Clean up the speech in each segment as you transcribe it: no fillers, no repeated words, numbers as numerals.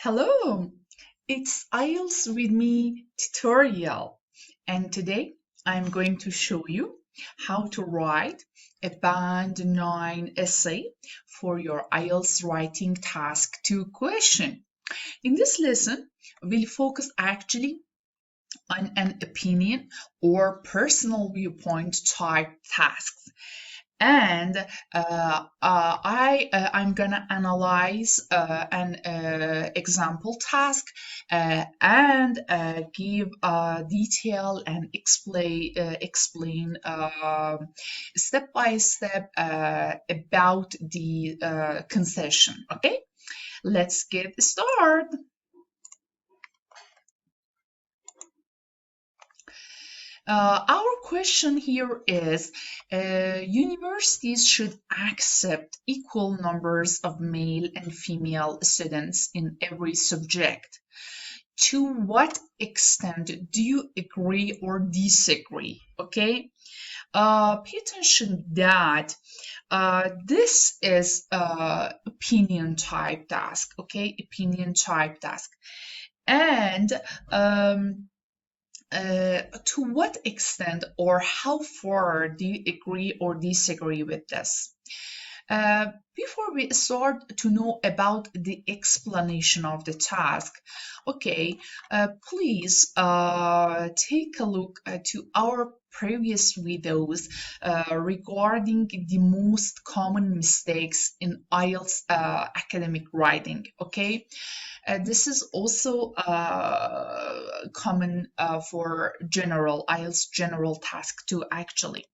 Hello, it's IELTS with me tutorial, and today I'm going to show you how to write a Band 9 essay for your IELTS writing task 2 question. In this lesson, we'll focus actually on an opinion or personal viewpoint type tasks. And I'm gonna analyze an example task and give detail and explain step by step about the concession. Okay, let's get started. Our question here is, universities should accept equal numbers of male and female students in every subject. To what extent do you agree or disagree? Okay, pay attention that this is opinion type task. Okay, opinion type task, and to what extent or how far do you agree or disagree with this? Before we start to know about the explanation of the task, okay, please take a look to our previous videos regarding the most common mistakes in IELTS academic writing, okay? This is also common for general IELTS general task too, actually.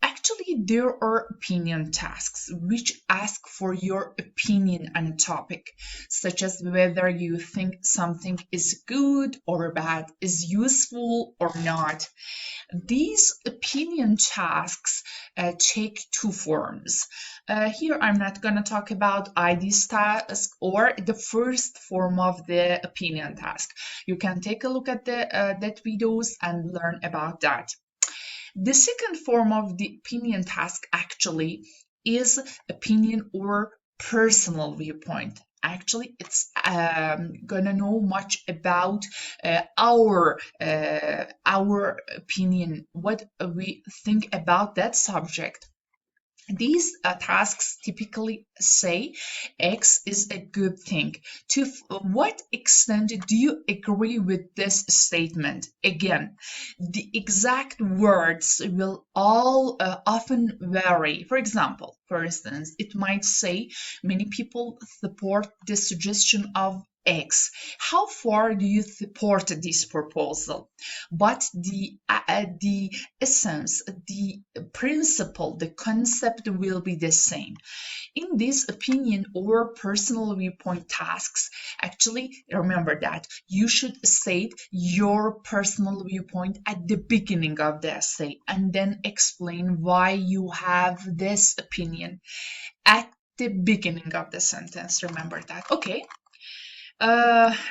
Actually, there are opinion tasks which ask for your opinion on a topic, such as whether you think something is good or bad, is useful or not. These opinion tasks take two forms. Here, I'm not going to talk about ID's task or the first form of the opinion task. You can take a look at that videos and learn about that. The second form of the opinion task actually is opinion or personal viewpoint. Actually, it's gonna know much about our opinion, what we think about that subject. These tasks typically say X is a good thing. To what extent do you agree with this statement? Again, the exact words will all often vary. For instance, it might say many people support the suggestion of X. How far do you support this proposal? But the essence, the principle, the concept will be the same. In these opinion or personal viewpoint tasks, actually remember that you should state your personal viewpoint at the beginning of the essay and then explain why you have this opinion at the beginning of the sentence. Remember that. Okay.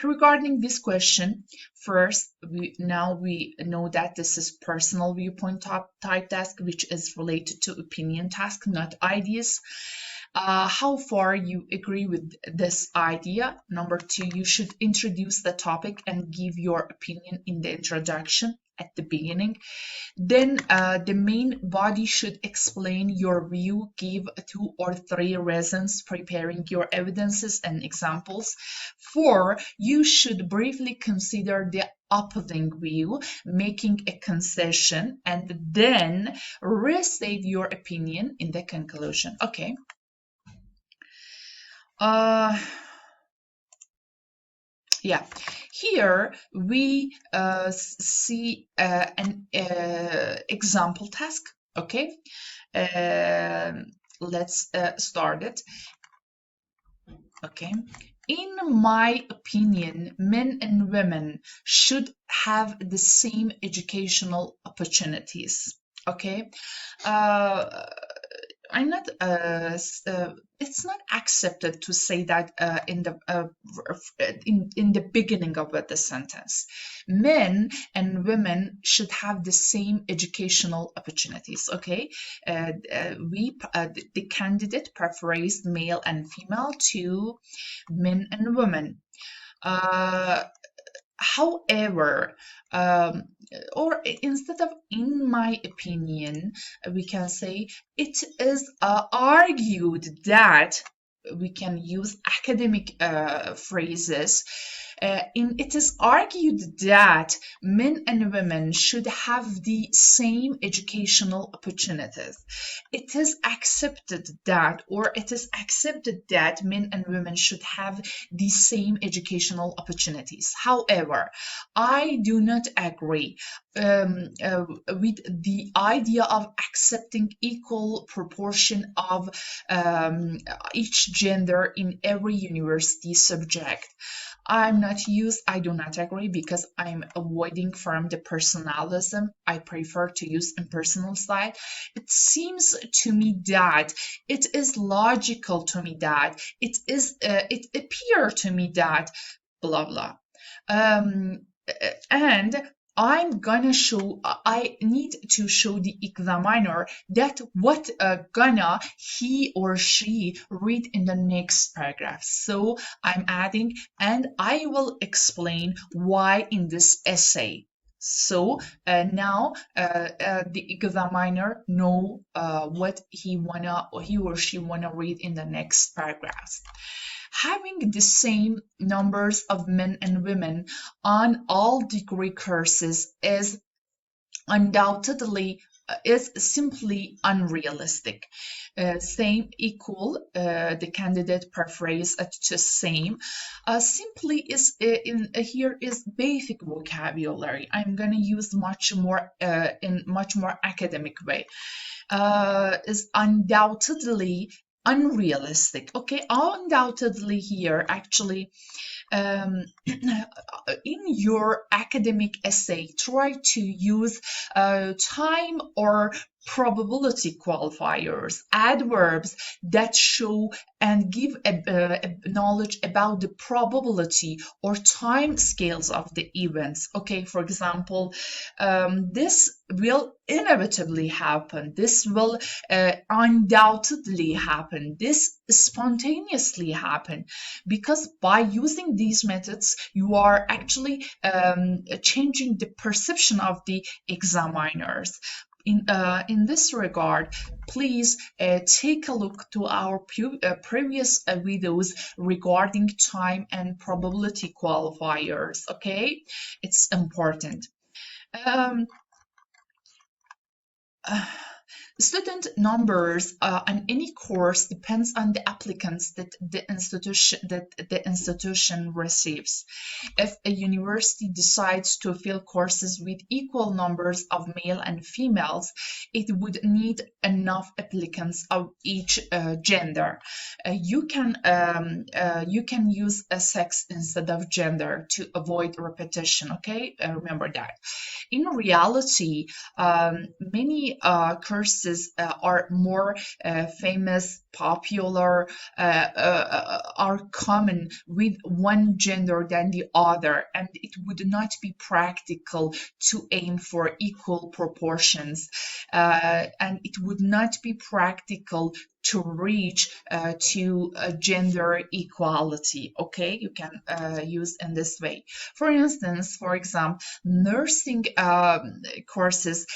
Regarding this question, first, we know that this is personal viewpoint type task, which is related to opinion task, not ideas. How far you agree with this idea. Number two, you should introduce the topic and give your opinion in the introduction at the beginning. Then the main body should explain your view, give 2 or 3 reasons, preparing your evidences and examples. 4, you should briefly consider the opposing view, making a concession, and then restate your opinion in the conclusion. Okay. Yeah, here we see an example task. Okay, let's start it. Okay, in my opinion, men and women should have the same educational opportunities. Okay, I'm not it's not accepted to say that in the beginning of the sentence. Men and women should have the same educational opportunities. Okay, the candidate prefers male and female to men and women. Uh, However, or instead of in my opinion, we can say it is argued that we can use academic phrases. It is argued that men and women should have the same educational opportunities. It is accepted that, or it is accepted that men and women should have the same educational opportunities. However, I do not agree with the idea of accepting equal proportion of each gender in every university subject. I do not agree because I'm avoiding from the personalism. I prefer to use impersonal style. It seems to me that it is logical to me that it appear to me that blah blah. And I need to show the examiner that what gonna he or she read in the next paragraph. So I'm adding, and I will explain why in this essay. So now the examiner know what he or she wanna read in the next paragraphs. Having the same numbers of men and women on all degree courses is undoubtedly is simply unrealistic. Same equal, the candidate prefers to same. Simply is in here is basic vocabulary. I'm gonna use much more in much more academic way. Is undoubtedly unrealistic. Okay, undoubtedly here actually in your academic essay, try to use time or probability qualifiers, adverbs that show and give a knowledge about the probability or time scales of the events. Okay, for example, this will inevitably happen. This will undoubtedly happen. This spontaneously happen. Because by using these methods, you are actually changing the perception of the examiners. In this regard, please take a look to our previous videos regarding time and probability qualifiers. Okay, it's important. Student numbers on any course depends on the applicants that the institution receives. If a university decides to fill courses with equal numbers of male and females, it would need enough applicants of each gender. You can use a sex instead of gender to avoid repetition. Okay, remember that. In reality, many courses are more famous, popular, are common with one gender than the other, and it would not be practical to aim for equal proportions, and it would not be practical to reach to gender equality. Okay, you can use in this way. For instance, for example, nursing courses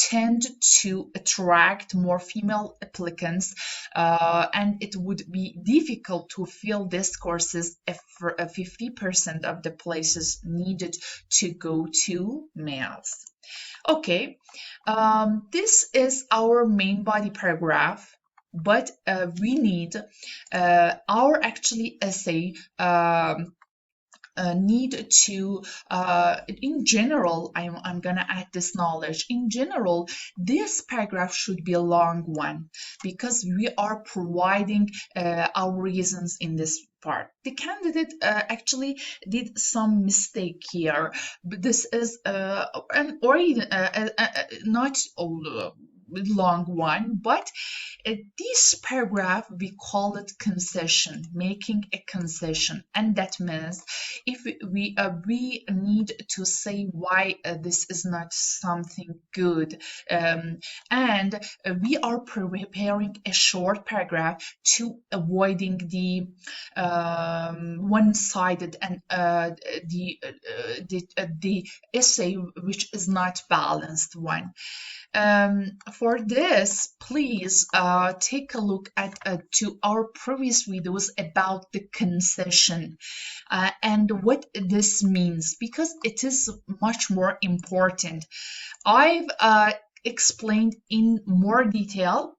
tend to attract more female applicants, and it would be difficult to fill these courses if 50% of the places needed to go to males. Okay, this is our main body paragraph, but we need our actually essay need to in general, I'm gonna add this knowledge. In general, this paragraph should be a long one because we are providing our reasons in this part. The candidate actually did some mistake here, but this is not all long one, but this paragraph we call it concession, making a concession, and that means if we need to say why this is not something good, and we are preparing a short paragraph to avoiding the one-sided and the essay which is not balanced one. For this, please take a look at to our previous videos about the concession and what this means, because it is much more important. I've explained in more detail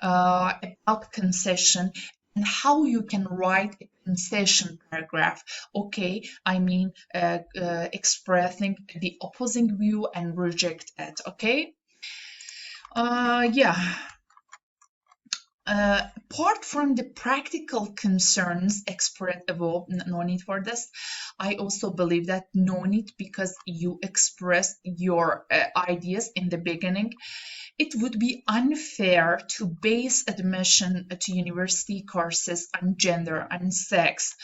about concession and how you can write a concession paragraph. Okay, I mean expressing the opposing view and reject it. Okay, yeah. Apart from the practical concerns expressed above, no need for this. I also believe that no need, because you expressed your ideas in the beginning. It would be unfair to base admission to university courses on gender and sex.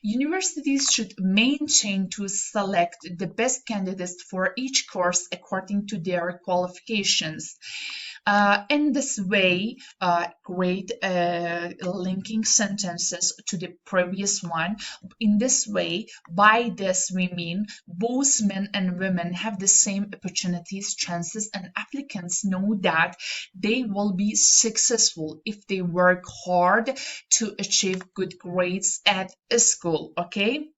Universities should maintain to select the best candidates for each course according to their qualifications. In this way, create linking sentences to the previous one. In this way, by this we mean both men and women have the same opportunities, chances, and applicants know that they will be successful if they work hard to achieve good grades at school. Okay,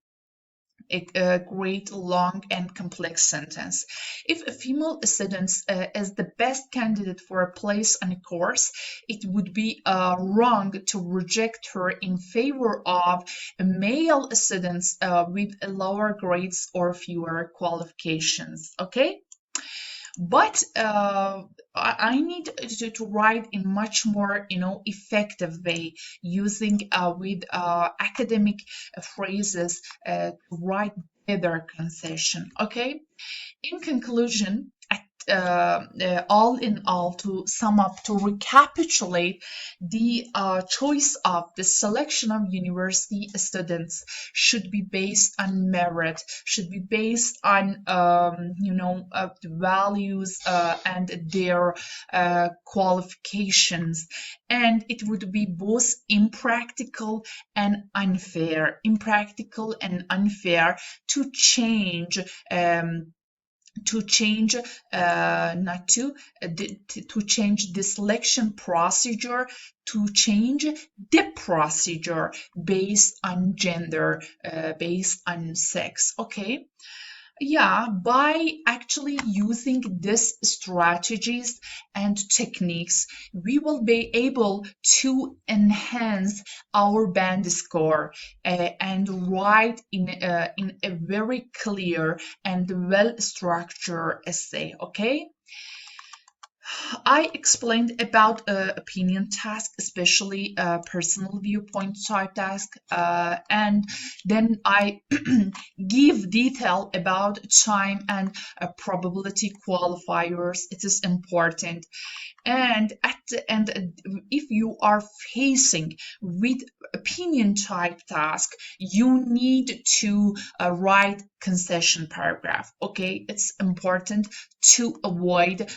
a great long and complex sentence. If a female student is the best candidate for a place on a course, it would be wrong to reject her in favor of male students with lower grades or fewer qualifications. Okay, but I need to write in much more effective way, using with academic phrases to write better concession. Okay, in conclusion, all in all, to sum up, to recapitulate, the choice of the selection of university students should be based on merit, should be based on the values and their qualifications, and it would be both impractical and unfair to change the selection procedure, to change the procedure based on gender, based on sex. Okay, yeah, by actually using these strategies and techniques, we will be able to enhance our band score and write in a very clear and well-structured essay. Okay, I explained about opinion task, especially personal viewpoint type task, and then I give detail about time and probability qualifiers. It is important. And at the end, if you are facing with opinion type task, you need to write concession paragraph. Okay, it's important to avoid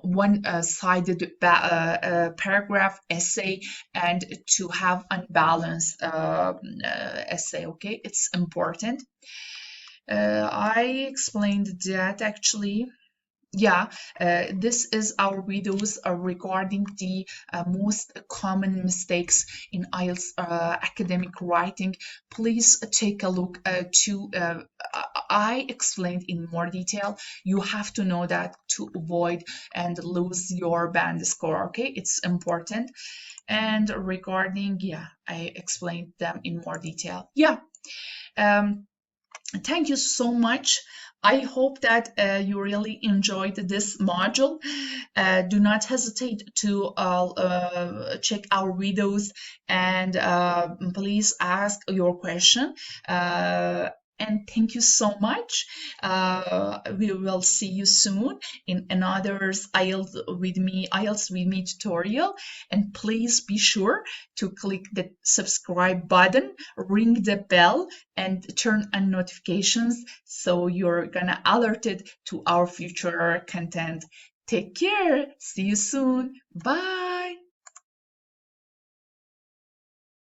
one-sided paragraph essay and to have unbalanced essay. Okay, it's important. I explained that actually. Yeah, this is our videos regarding the most common mistakes in IELTS academic writing. Please take a look to I explained in more detail. You have to know that to avoid and lose your band score. Okay, it's important. And regarding, yeah, I explained them in more detail. Yeah. Thank you so much. I hope that you really enjoyed this module. Do not hesitate to check our videos and please ask your question. and thank you so much. We will see you soon in another IELTS with me tutorial. And please be sure to click the subscribe button, ring the bell, and turn on notifications so you're gonna alerted to our future content. Take care. See you soon. Bye.